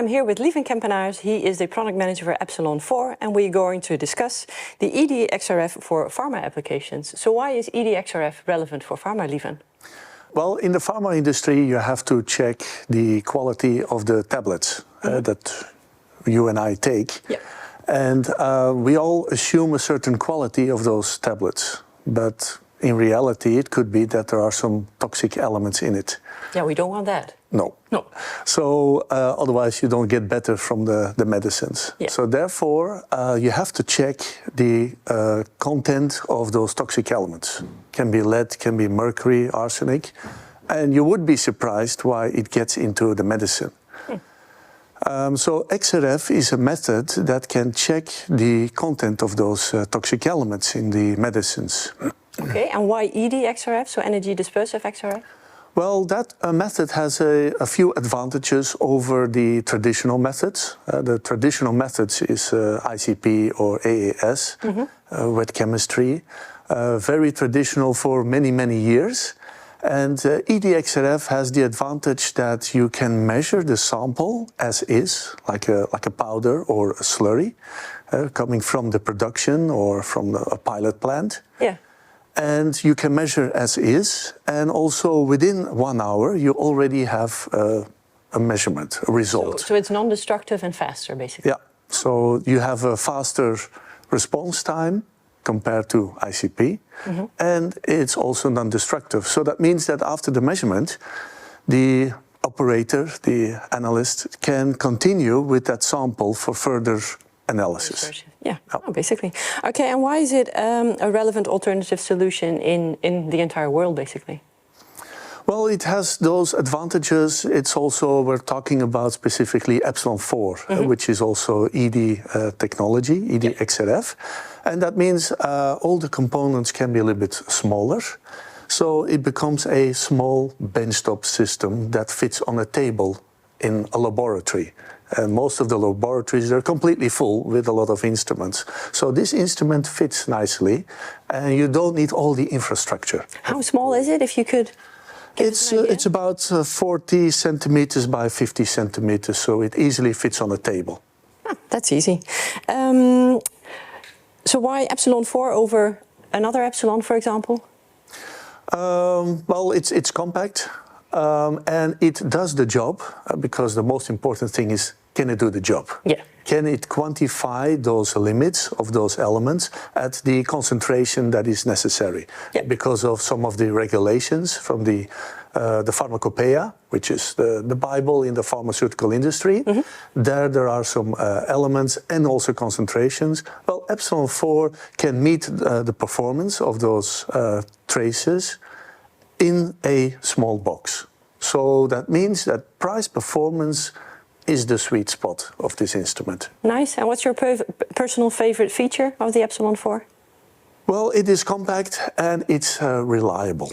I'm here with Lieven Kempenaars. He is the product manager for Epsilon 4, and we're going to discuss the EDXRF for pharma applications. So why is EDXRF relevant for pharma, Lieven? Well, in the pharma industry, you have to check the quality of the tablets that you and I take. Yep. And we all assume a certain quality of those tablets. But in reality, it could be that there are some toxic elements in it. Yeah, we don't want that. No. No. So otherwise you don't get better from the medicines. Yeah. So therefore you have to check the content of those toxic elements. Can be lead, can be mercury, arsenic. And you would be surprised why it gets into the medicine. So XRF is a method that can check the content of those toxic elements in the medicines. Okay, and why EDXRF, so energy dispersive XRF? Well, that method has a few advantages over the traditional methods. The traditional methods is ICP or AAS, wet chemistry, very traditional for many, many years. And EDXRF has the advantage that you can measure the sample as is, like a powder or a slurry, coming from the production or from a pilot plant. Yeah. And you can measure as is, and also within 1 hour you already have a measurement, a result. So it's non-destructive and faster, basically. Yeah, so you have a faster response time compared to ICP, and it's also non-destructive. So that means that after the measurement, the operator, the analyst, can continue with that sample for further analysis. Yeah, basically. Okay, and why is it a relevant alternative solution in the entire world, basically? Well, it has those advantages. It's also, we're talking about specifically Epsilon 4, which is also ED technology, EDXRF. And that means all the components can be a little bit smaller. So it becomes a small benchtop system that fits on a table in a laboratory. And most of the laboratories are completely full with a lot of instruments. So this instrument fits nicely, and you don't need all the infrastructure. How small is it, if you could give us an idea? It's about 40 centimeters by 50 centimeters, so it easily fits on a table. Ah, that's easy. So why Epsilon 4 over another Epsilon, for example? Well, it's compact. And it does the job, because the most important thing is, can it do the job? Yeah. Can it quantify those limits of those elements at the concentration that is necessary? Yeah. Because of some of the regulations from the Pharmacopoeia, which is the Bible in the pharmaceutical industry. There are some elements and also concentrations. Well, Epsilon 4 can meet the performance of those traces in a small box. So that means that price performance is the sweet spot of this instrument. Nice. And what's your personal favorite feature of the Epsilon 4? Well, it is compact and it's reliable.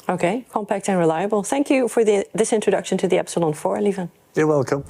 Okay, compact and reliable. Thank you for this introduction to the Epsilon 4, Lieven. You're welcome.